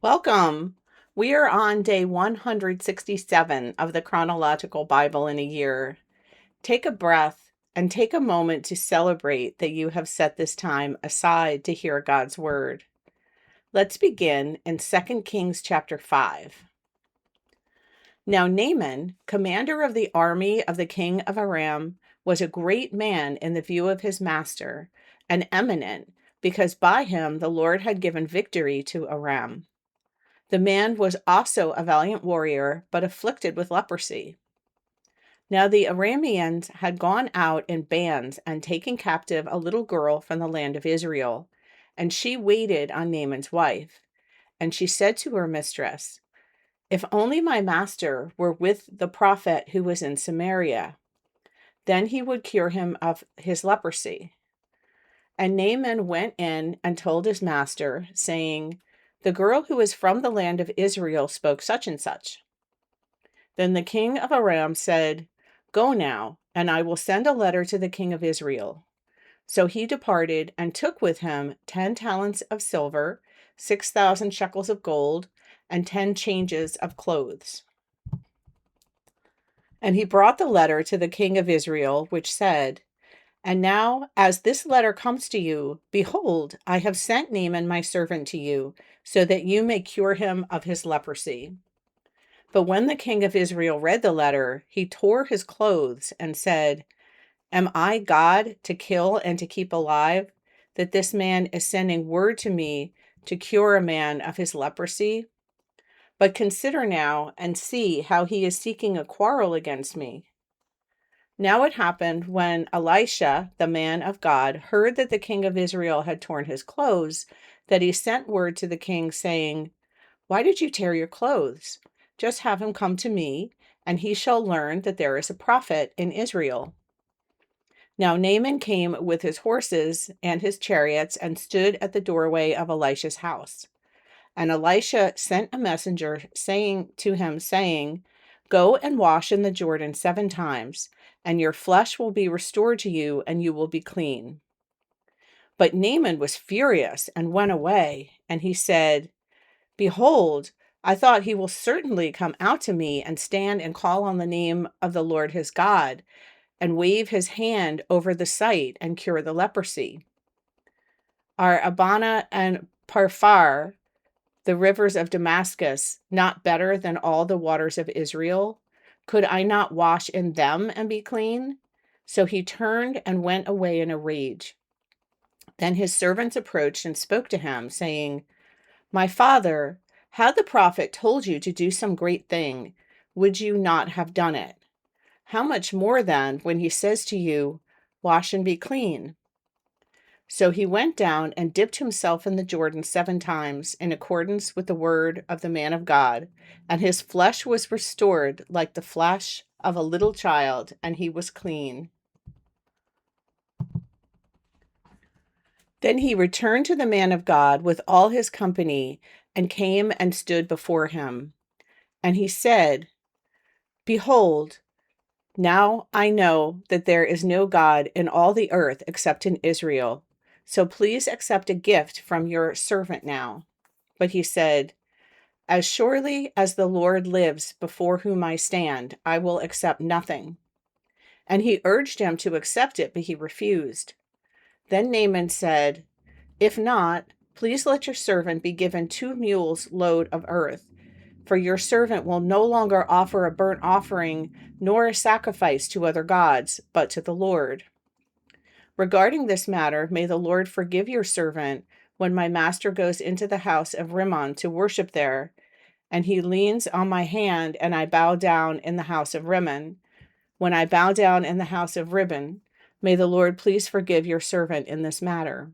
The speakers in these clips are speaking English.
Welcome. We are on day 167 of the chronological Bible in a year. Take a breath and take a moment to celebrate that you have set this time aside to hear God's word. Let's begin in 2 Kings chapter 5. Now Naaman, commander of the army of the king of Aram, was a great man in the view of his master, and eminent, because by him the Lord had given victory to Aram. The man was also a valiant warrior, but afflicted with leprosy. Now the Arameans had gone out in bands and taken captive a little girl from the land of Israel, and she waited on Naaman's wife. And she said to her mistress, "If only my master were with the prophet who was in Samaria, then he would cure him of his leprosy." And Naaman went in and told his master, saying, "The girl who is from the land of Israel spoke such and such." Then the king of Aram said, "Go now, and I will send a letter to the king of Israel." So he departed and took with him 10 talents of silver, 6,000 shekels of gold, and 10 changes of clothes. And he brought the letter to the king of Israel, which said, "And now, as this letter comes to you, behold, I have sent Naaman my servant to you, so that you may cure him of his leprosy." But when the king of Israel read the letter, he tore his clothes and said, "Am I God to kill and to keep alive, that this man is sending word to me to cure a man of his leprosy? But consider now and see how he is seeking a quarrel against me." Now it happened when Elisha, the man of God, heard that the king of Israel had torn his clothes, that he sent word to the king, saying, "Why did you tear your clothes? Just have him come to me, and he shall learn that there is a prophet in Israel." Now Naaman came with his horses and his chariots and stood at the doorway of Elisha's house. And Elisha sent a messenger to him, saying, "Go and wash in the Jordan 7 times, and your flesh will be restored to you, and you will be clean." But Naaman was furious and went away, and he said, "Behold, I thought he will certainly come out to me and stand and call on the name of the Lord his God, and wave his hand over the site and cure the leprosy. Are Abana and Parphar, the rivers of Damascus, not better than all the waters of Israel? Could I not wash in them and be clean?" So he turned and went away in a rage. Then his servants approached and spoke to him, saying, "My father, had the prophet told you to do some great thing, would you not have done it? How much more then when he says to you, 'Wash and be clean'?" So he went down and dipped himself in the Jordan 7 times, in accordance with the word of the man of God, and his flesh was restored like the flesh of a little child, and he was clean. Then he returned to the man of God with all his company, and came and stood before him. And he said, "Behold, now I know that there is no God in all the earth except in Israel. So please accept a gift from your servant now." But he said, "As surely as the Lord lives before whom I stand, I will accept nothing." And he urged him to accept it, but he refused. Then Naaman said, "If not, please let your servant be given 2 mules' load of earth, for your servant will no longer offer a burnt offering nor a sacrifice to other gods, but to the Lord. Regarding this matter, may the Lord forgive your servant when my master goes into the house of Rimmon to worship there, and he leans on my hand, and I bow down in the house of Rimmon. When I bow down in the house of Rimmon, may the Lord please forgive your servant in this matter."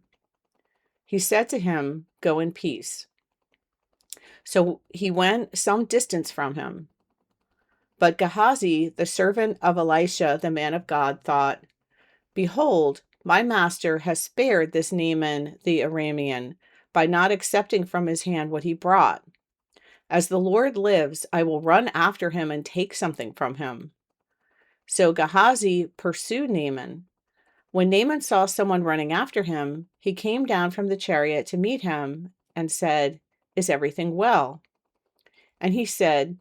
He said to him, "Go in peace." So he went some distance from him. But Gehazi, the servant of Elisha, the man of God, thought, "Behold, my master has spared this Naaman the Aramean by not accepting from his hand what he brought. As the Lord lives, I will run after him and take something from him." So Gehazi pursued Naaman. When Naaman saw someone running after him, he came down from the chariot to meet him and said, Is everything well?" And he said,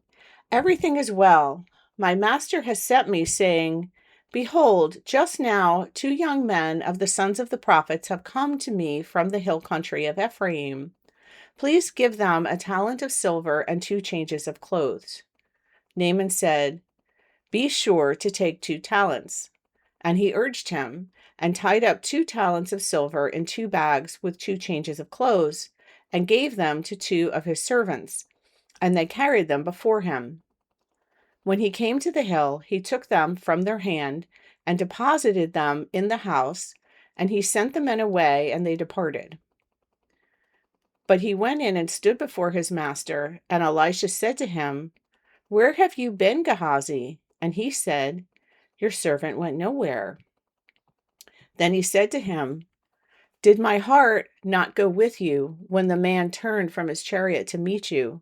"Everything is well. My master has sent me, saying, 'Behold, just now 2 young men of the sons of the prophets have come to me from the hill country of Ephraim. Please give them a talent of silver and 2 changes of clothes.'" Naaman said, "Be sure to take 2 talents." And he urged him, and tied up 2 talents of silver in 2 bags with 2 changes of clothes, and gave them to 2 of his servants, and they carried them before him. When he came to the hill, he took them from their hand and deposited them in the house, and he sent the men away, and they departed. But he went in and stood before his master, and Elisha said to him, "Where have you been, Gehazi?" And he said, "Your servant went nowhere." Then he said to him, "Did my heart not go with you when the man turned from his chariot to meet you?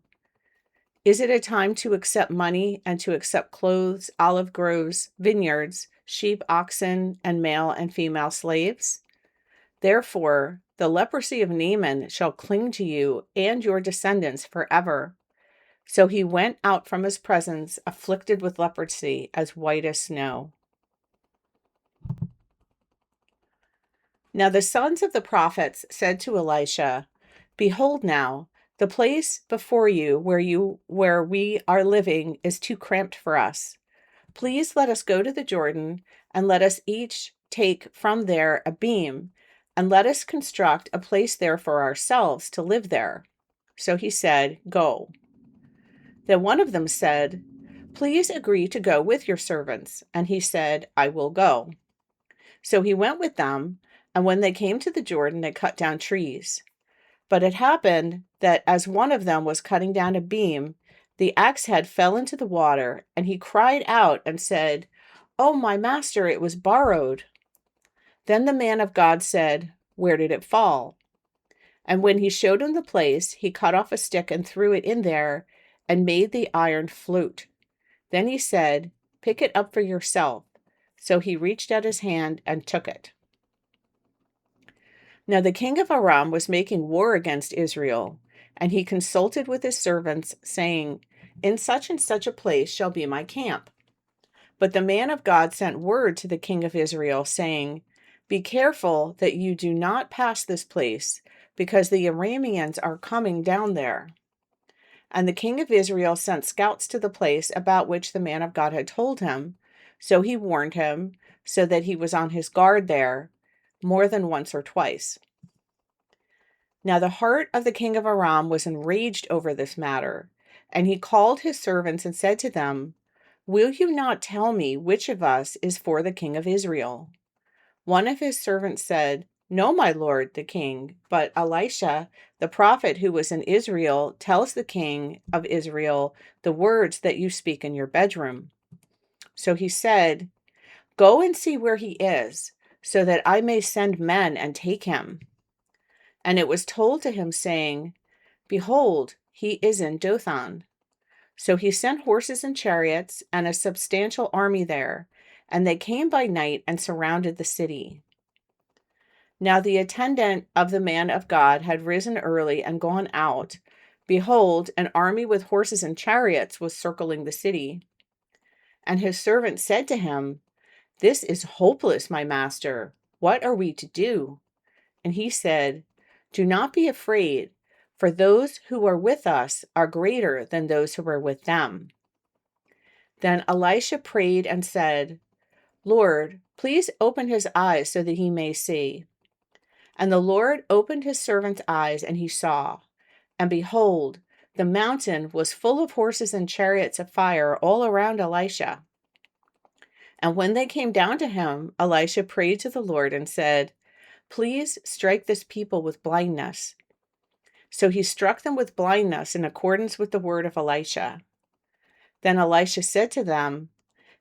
Is it a time to accept money and to accept clothes, olive groves, vineyards, sheep, oxen, and male and female slaves? Therefore, the leprosy of Naaman shall cling to you and your descendants forever." So he went out from his presence, afflicted with leprosy, as white as snow. Now the sons of the prophets said to Elisha, "Behold now, the place before you where we are living is too cramped for us. Please let us go to the Jordan, and let us each take from there a beam, and let us construct a place there for ourselves to live there." So he said, "Go." Then one of them said, "Please agree to go with your servants." And he said, "I will go." So he went with them, and when they came to the Jordan, they cut down trees. But it happened that as one of them was cutting down a beam, the axe head fell into the water, and he cried out and said, "Oh, my master, it was borrowed." Then the man of God said, "Where did it fall?" And when he showed him the place, he cut off a stick and threw it in there, and made the iron flute. Then he said, "Pick it up for yourself." So he reached out his hand and took it. Now the king of Aram was making war against Israel, and he consulted with his servants, saying, "In such and such a place shall be my camp." But the man of God sent word to the king of Israel, saying, "Be careful that you do not pass this place, because the Arameans are coming down there." And the king of Israel sent scouts to the place about which the man of God had told him. So he warned him, so that he was on his guard there more than once or twice. Now the heart of the king of Aram was enraged over this matter, and he called his servants and said to them, "Will you not tell me which of us is for the king of Israel?" One of his servants said, "No, my lord, the king, but Elisha, the prophet who was in Israel, tells the king of Israel the words that you speak in your bedroom." So he said, "Go and see where he is, so that I may send men and take him." And it was told to him, saying, "Behold, he is in Dothan." So he sent horses and chariots and a substantial army there, and they came by night and surrounded the city. Now the attendant of the man of God had risen early and gone out. Behold, an army with horses and chariots was circling the city. And his servant said to him, "This is hopeless, my master. What are we to do?" And he said, "Do not be afraid, for those who are with us are greater than those who are with them." Then Elisha prayed and said, "Lord, please open his eyes so that he may see." And the Lord opened his servant's eyes, and he saw. And behold, the mountain was full of horses and chariots of fire all around Elisha. And when they came down to him, Elisha prayed to the Lord and said, "Please strike this people with blindness." So he struck them with blindness in accordance with the word of Elisha. Then Elisha said to them,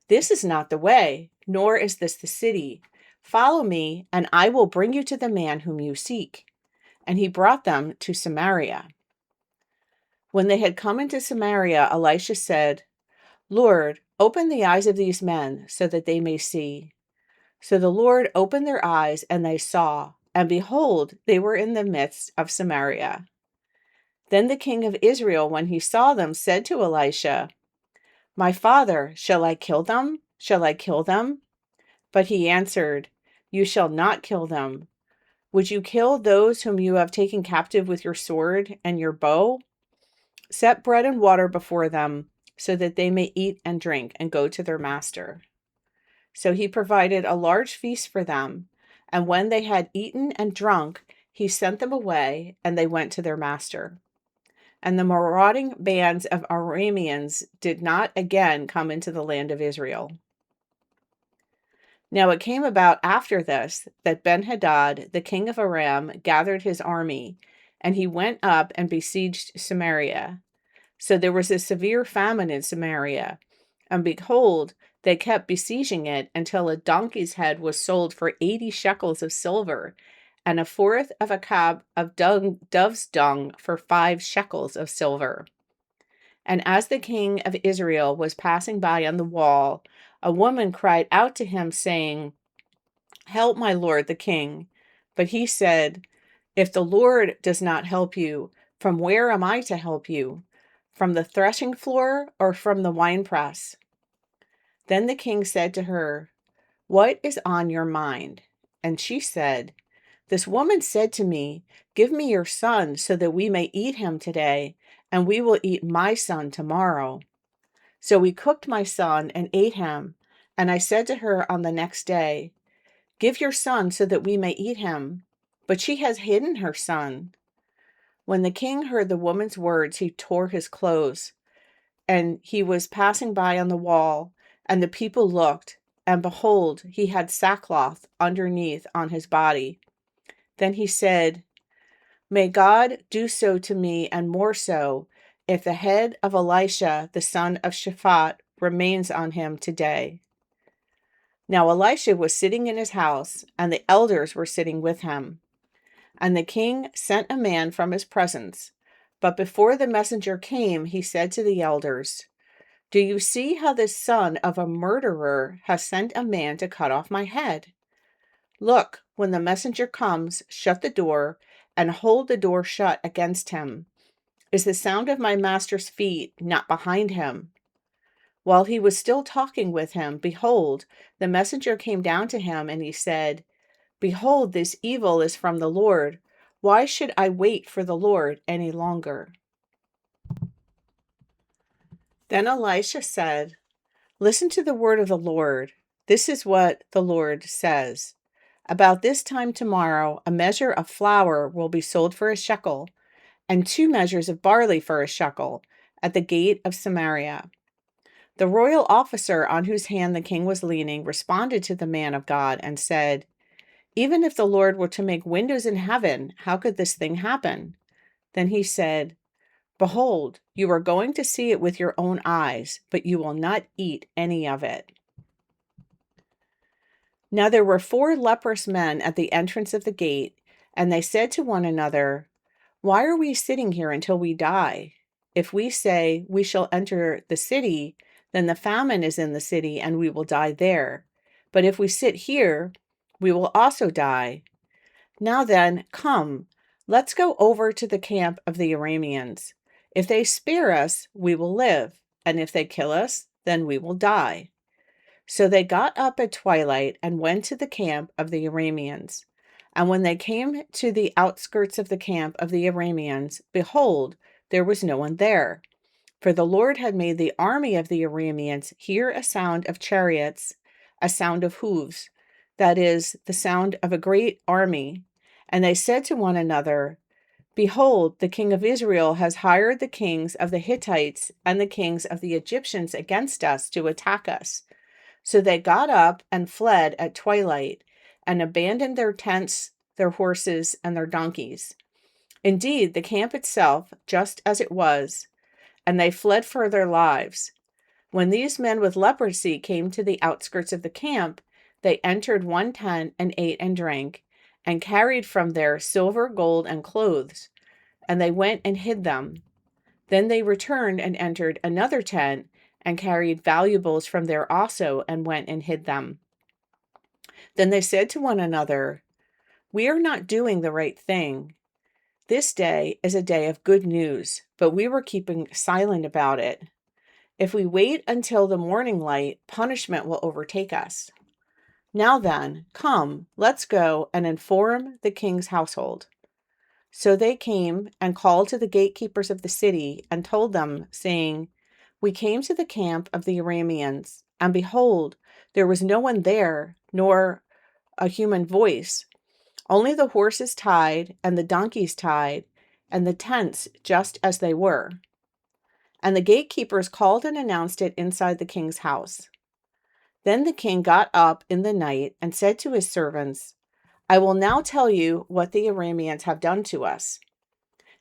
"This is not the way, nor is this the city. Follow me, and I will bring you to the man whom you seek." And he brought them to Samaria. When they had come into Samaria, Elisha said, "Lord, open the eyes of these men so that they may see." So the Lord opened their eyes, and they saw, and behold, they were in the midst of Samaria. Then the king of Israel, when he saw them, said to Elisha, "My father, shall I kill them? Shall I kill them?" But he answered, "You shall not kill them. Would you kill those whom you have taken captive with your sword and your bow? Set bread and water before them, so that they may eat and drink and go to their master." So he provided a large feast for them, and when they had eaten and drunk, he sent them away, and they went to their master. And the marauding bands of Arameans did not again come into the land of Israel. Now it came about after this that Ben-Hadad, the king of Aram, gathered his army, and he went up and besieged Samaria. So there was a severe famine in Samaria, and behold, they kept besieging it until a donkey's head was sold for 80 shekels of silver, and a fourth of a cab of dove's dung for 5 shekels of silver. And as the king of Israel was passing by on the wall, a woman cried out to him, saying, "Help, my lord the king." But he said, "If the Lord does not help you, from where am I to help you? From the threshing floor or from the winepress?" Then the king said to her, "What is on your mind?" And she said, "This woman said to me, 'Give me your son so that we may eat him today, and we will eat my son tomorrow.' So we cooked my son and ate him. And I said to her on the next day, 'Give your son so that we may eat him.' But she has hidden her son." When the king heard the woman's words, he tore his clothes, and he was passing by on the wall, and the people looked, and behold, he had sackcloth underneath on his body. Then he said, "May God do so to me, and more so, if the head of Elisha, the son of Shaphat, remains on him today." Now Elisha was sitting in his house, and the elders were sitting with him. And the king sent a man from his presence. But before the messenger came, he said to the elders, "Do you see how this son of a murderer has sent a man to cut off my head? Look, when the messenger comes, shut the door and hold the door shut against him. Is the sound of my master's feet not behind him?" While he was still talking with him, behold, the messenger came down to him, and he said, "Behold, this evil is from the Lord. Why should I wait for the Lord any longer?" Then Elisha said, "Listen to the word of the Lord. This is what the Lord says. About this time tomorrow, a measure of flour will be sold for a shekel, and 2 measures of barley for a shekel, at the gate of Samaria." The royal officer on whose hand the king was leaning responded to the man of God and said, "Even if the Lord were to make windows in heaven, how could this thing happen?" Then he said, "Behold, you are going to see it with your own eyes, but you will not eat any of it." Now there were 4 leprous men at the entrance of the gate, and they said to one another, "Why are we sitting here until we die? If we say, 'We shall enter the city,' then the famine is in the city, and we will die there. But if we sit here, we will also die. Now then, come, let's go over to the camp of the Arameans. If they spare us, we will live, and if they kill us, then we will die." So they got up at twilight and went to the camp of the Arameans. And when they came to the outskirts of the camp of the Arameans, behold, there was no one there. For the Lord had made the army of the Arameans hear a sound of chariots, a sound of hooves, that is, the sound of a great army. And they said to one another, "Behold, the king of Israel has hired the kings of the Hittites and the kings of the Egyptians against us to attack us." So they got up and fled at twilight, and abandoned their tents, their horses, and their donkeys. Indeed, the camp itself, just as it was, and they fled for their lives. When these men with leprosy came to the outskirts of the camp, they entered one tent and ate and drank, and carried from there silver, gold, and clothes, and they went and hid them. Then they returned and entered another tent, and carried valuables from there also, and went and hid them. Then they said to one another, "We are not doing the right thing. This day is a day of good news, but we were keeping silent about it. If we wait until the morning light, punishment will overtake us. Now then, come, let's go and inform the king's household." So they came and called to the gatekeepers of the city and told them, saying, "We came to the camp of the Arameans, and behold, there was no one there, nor a human voice, only the horses tied and the donkeys tied, and the tents just as they were." And the gatekeepers called and announced it inside the king's house. Then the king got up in the night and said to his servants, "I will now tell you what the Arameans have done to us.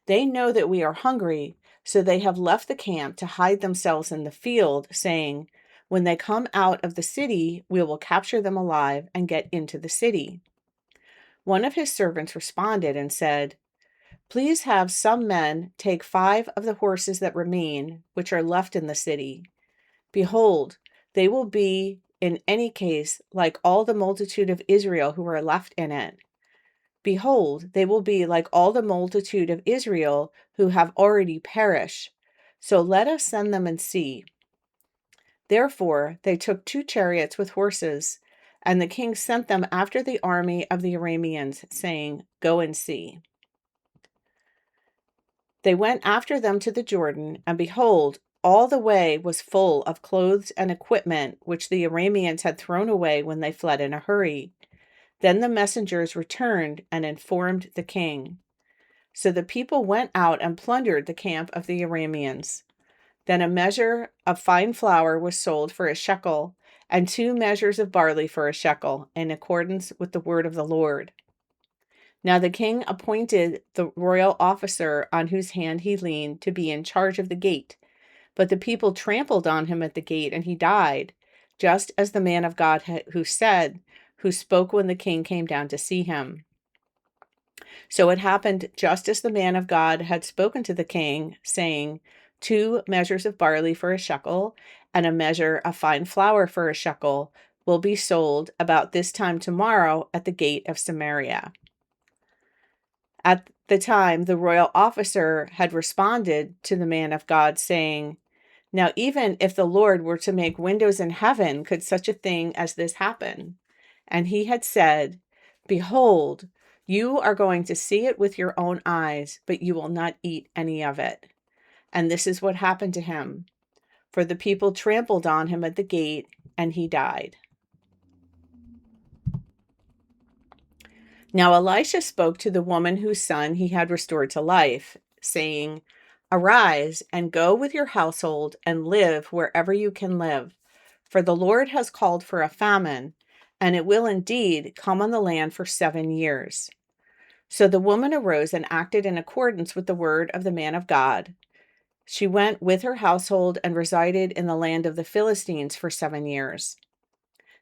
They know that we are hungry, so they have left the camp to hide themselves in the field, saying, 'When they come out of the city, we will capture them alive and get into the city.'" One of his servants responded and said, "Please have some men take 5 of the horses that remain, which are left in the city. Behold, they will be in any case like all the multitude of Israel who are left in it. Behold, they will be like all the multitude of Israel who have already perished. So let us send them and see." Therefore, they took 2 chariots with horses, and the king sent them after the army of the Arameans, saying, "Go and see." They went after them to the Jordan, and behold, all the way was full of clothes and equipment which the Arameans had thrown away when they fled in a hurry. Then the messengers returned and informed the king. So the people went out and plundered the camp of the Arameans. Then a measure of fine flour was sold for a shekel, and 2 measures of barley for a shekel, in accordance with the word of the Lord. Now the king appointed the royal officer on whose hand he leaned to be in charge of the gate. But the people trampled on him at the gate, and he died, just as the man of God who spoke when the king came down to see him. So it happened just as the man of God had spoken to the king, saying, 2 measures of barley for a shekel, and a measure of fine flour for a shekel will be sold about this time tomorrow at the gate of Samaria. At the time, the royal officer had responded to the man of God, saying, "Now, even if the Lord were to make windows in heaven, could such a thing as this happen?" And he had said, "Behold, you are going to see it with your own eyes, but you will not eat any of it." And this is what happened to him. For the people trampled on him at the gate, and he died. Now Elisha spoke to the woman whose son he had restored to life, saying, "Arise and go with your household and live wherever you can live, for the Lord has called for a famine, and it will indeed come on the land for 7 years." So the woman arose and acted in accordance with the word of the man of God. She went with her household and resided in the land of the Philistines for 7 years.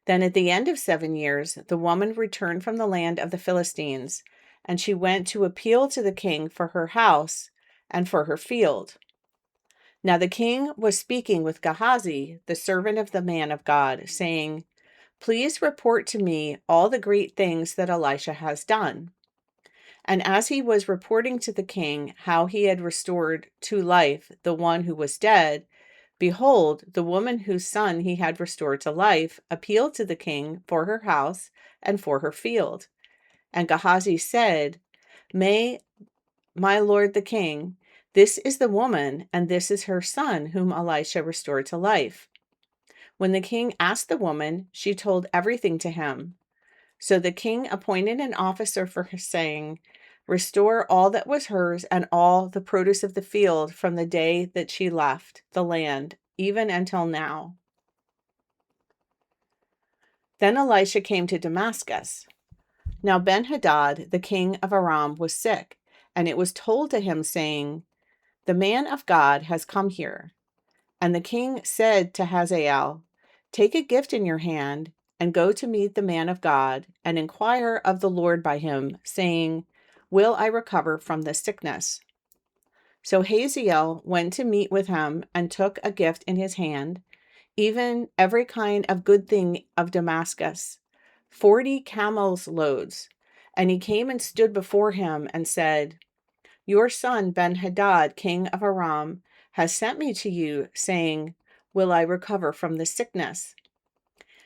Then at the end of 7 years, the woman returned from the land of the Philistines, and she went to appeal to the king for her house and for her field. Now the king was speaking with Gehazi, the servant of the man of God, saying, "Please report to me all the great things that Elisha has done." And as he was reporting to the king how he had restored to life the one who was dead, behold, the woman whose son he had restored to life appealed to the king for her house and for her field. And Gehazi said, "May my lord the king, this is the woman, and this is her son whom Elisha restored to life." When the king asked the woman, she told everything to him. So the king appointed an officer for her, saying, "Restore all that was hers and all the produce of the field from the day that she left the land, even until now." Then Elisha came to Damascus. Now Ben-Hadad, the king of Aram, was sick, and it was told to him, saying, "The man of God has come here." And the king said to Hazael, "Take a gift in your hand, and go to meet the man of God, and inquire of the Lord by him, saying, 'Will I recover from this sickness?'" So Hazael went to meet with him, and took a gift in his hand, even every kind of good thing of Damascus, 40 camels' loads. And he came and stood before him, and said, Your son Ben-Hadad, king of Aram, has sent me to you, saying, will I recover from this sickness?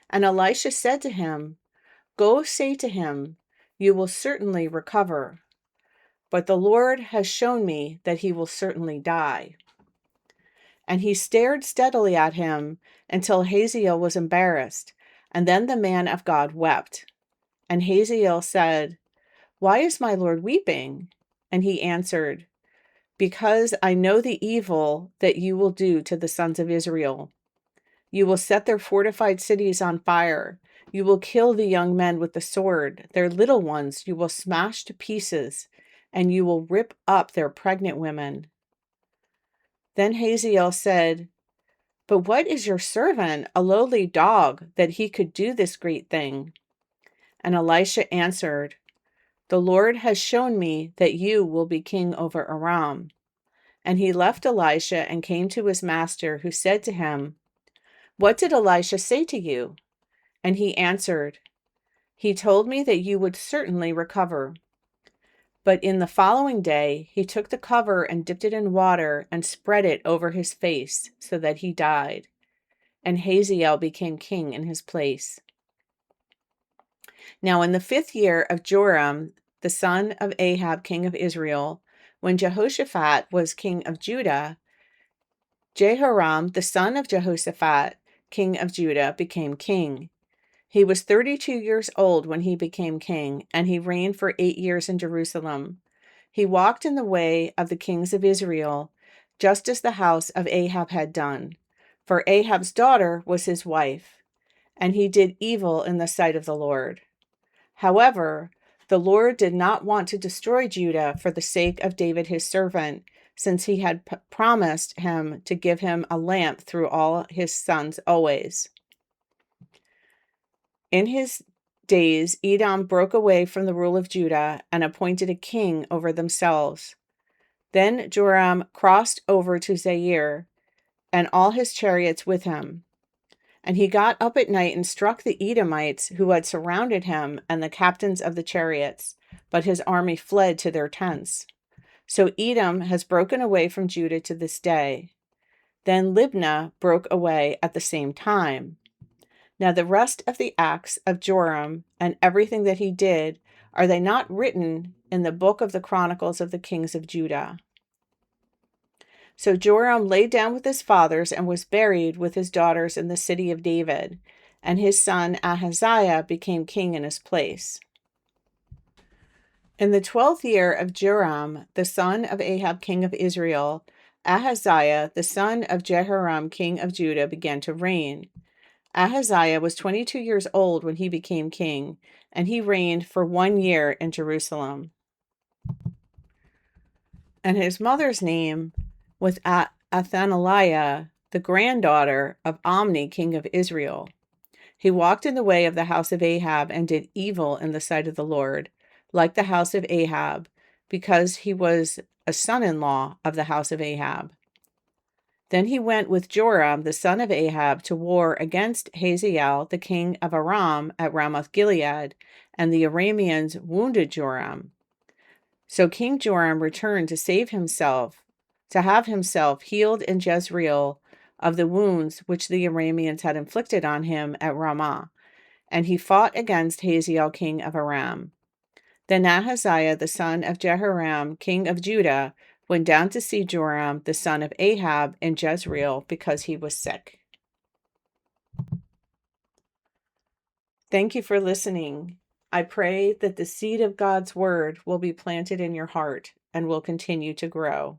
And Elisha said to him, go say to him, you will certainly recover. But the Lord has shown me that he will certainly die. And he stared steadily at him until Ahaziah was embarrassed, and then the man of God wept. And Ahaziah said, why is my Lord weeping? And he answered, because I know the evil that you will do to the sons of Israel. You will set their fortified cities on fire. You will kill the young men with the sword. Their little ones you will smash to pieces, and you will rip up their pregnant women. Then Ahaziah said, but what is your servant, a lowly dog, that he could do this great thing? And Elisha answered, the Lord has shown me that you will be king over Aram. And he left Elisha and came to his master, who said to him, what did Elisha say to you? And he answered, he told me that you would certainly recover. But in the following day, he took the cover and dipped it in water and spread it over his face so that he died. And Ahaziah became king in his place. Now in the 5th year of Joram, the son of Ahab, king of Israel, when Jehoshaphat was king of Judah, Jehoram, the son of Jehoshaphat, king of Judah, became king. He was 32 years old when he became king, and he reigned for 8 years in Jerusalem. He walked in the way of the kings of Israel, just as the house of Ahab had done, for Ahab's daughter was his wife, and he did evil in the sight of the Lord. However, the Lord did not want to destroy Judah for the sake of David his servant, since he had promised him to give him a lamp through all his sons always. In his days, Edom broke away from the rule of Judah and appointed a king over themselves. Then Joram crossed over to Zair, and all his chariots with him. And he got up at night and struck the Edomites who had surrounded him and the captains of the chariots, but his army fled to their tents. So Edom has broken away from Judah to this day. Then Libnah broke away at the same time. Now the rest of the acts of Joram and everything that he did, are they not written in the book of the Chronicles of the kings of Judah? So Joram lay down with his fathers and was buried with his daughters in the city of David, and his son Ahaziah became king in his place. In the 12th year of Joram, the son of Ahab, king of Israel, Ahaziah, the son of Jehoram, king of Judah, began to reign. Ahaziah was 22 years old when he became king, and he reigned for 1 year in Jerusalem. And his mother's name was Athaliah, the granddaughter of Omni, king of Israel. He walked in the way of the house of Ahab and did evil in the sight of the Lord, like the house of Ahab, because he was a son-in-law of the house of Ahab. Then he went with Joram, the son of Ahab, to war against Hazael, the king of Aram, at Ramoth Gilead, and the Arameans wounded Joram. So King Joram returned to save himself, to have himself healed in Jezreel of the wounds which the Arameans had inflicted on him at Ramah, and he fought against Hazael, king of Aram. Then Ahaziah, the son of Jehoram, king of Judah, went down to see Joram, the son of Ahab, in Jezreel, because he was sick. Thank you for listening. I pray that the seed of God's word will be planted in your heart and will continue to grow.